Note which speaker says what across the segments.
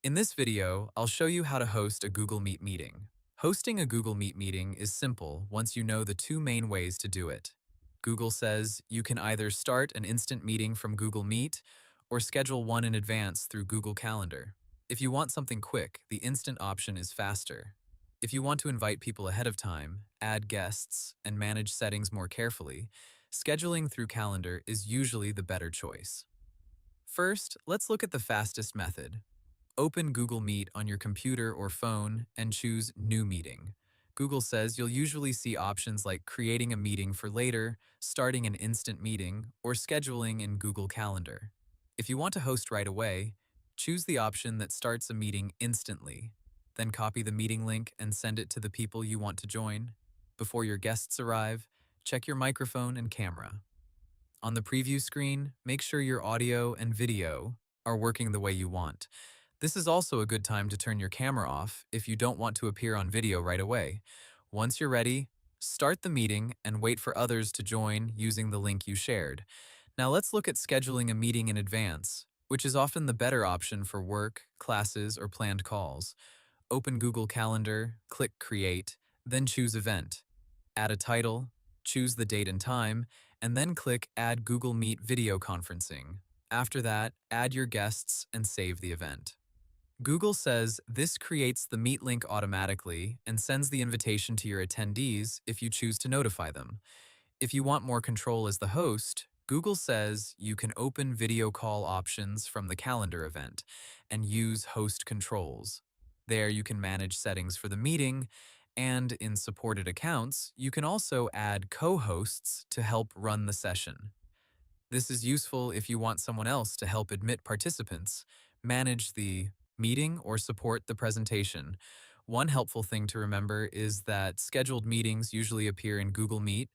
Speaker 1: In this video, I'll show you how to host a Google Meet meeting. Hosting a Google Meet meeting is simple once you know the two main ways to do it. Google says you can either start an instant meeting from Google Meet or schedule one in advance through Google Calendar. If you want something quick, the instant option is faster. If you want to invite people ahead of time, add guests, and manage settings more carefully, scheduling through Calendar is usually the better choice. First, let's look at the fastest method. Open Google Meet on your computer or phone and choose New Meeting. Google says you'll usually see options like creating a meeting for later, starting an instant meeting, or scheduling in Google Calendar. If you want to host right away, choose the option that starts a meeting instantly. Then copy the meeting link and send it to the people you want to join. Before your guests arrive, check your microphone and camera. On the preview screen, make sure your audio and video are working the way you want. This is also a good time to turn your camera off if you don't want to appear on video right away. Once you're ready, start the meeting and wait for others to join using the link you shared. Now let's look at scheduling a meeting in advance, which is often the better option for work, classes, or planned calls. Open Google Calendar, click Create, then choose Event. Add a title, choose the date and time, and then click Add Google Meet Video Conferencing. After that, add your guests and save the event. Google says this creates the Meet link automatically and sends the invitation to your attendees if you choose to notify them. If you want more control as the host, Google says you can open video call options from the calendar event and use host controls. There you can manage settings for the meeting, and in supported accounts, you can also add co-hosts to help run the session. This is useful if you want someone else to help admit participants, manage the meeting, or support the presentation. One helpful thing to remember is that scheduled meetings usually appear in Google Meet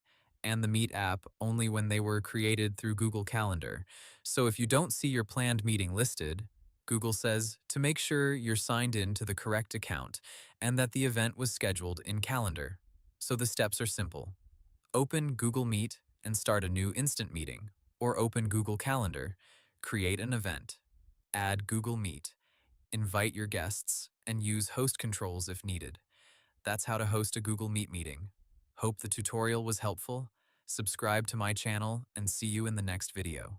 Speaker 1: and the Meet app only when they were created through Google Calendar. So if you don't see your planned meeting listed, Google says to make sure you're signed in to the correct account and that the event was scheduled in Calendar. So the steps are simple. Open Google Meet and start a new instant meeting, or open Google Calendar, create an event, add Google Meet, invite your guests, and use host controls if needed. That's how to host a Google Meet meeting. Hope the tutorial was helpful. Subscribe to my channel and see you in the next video.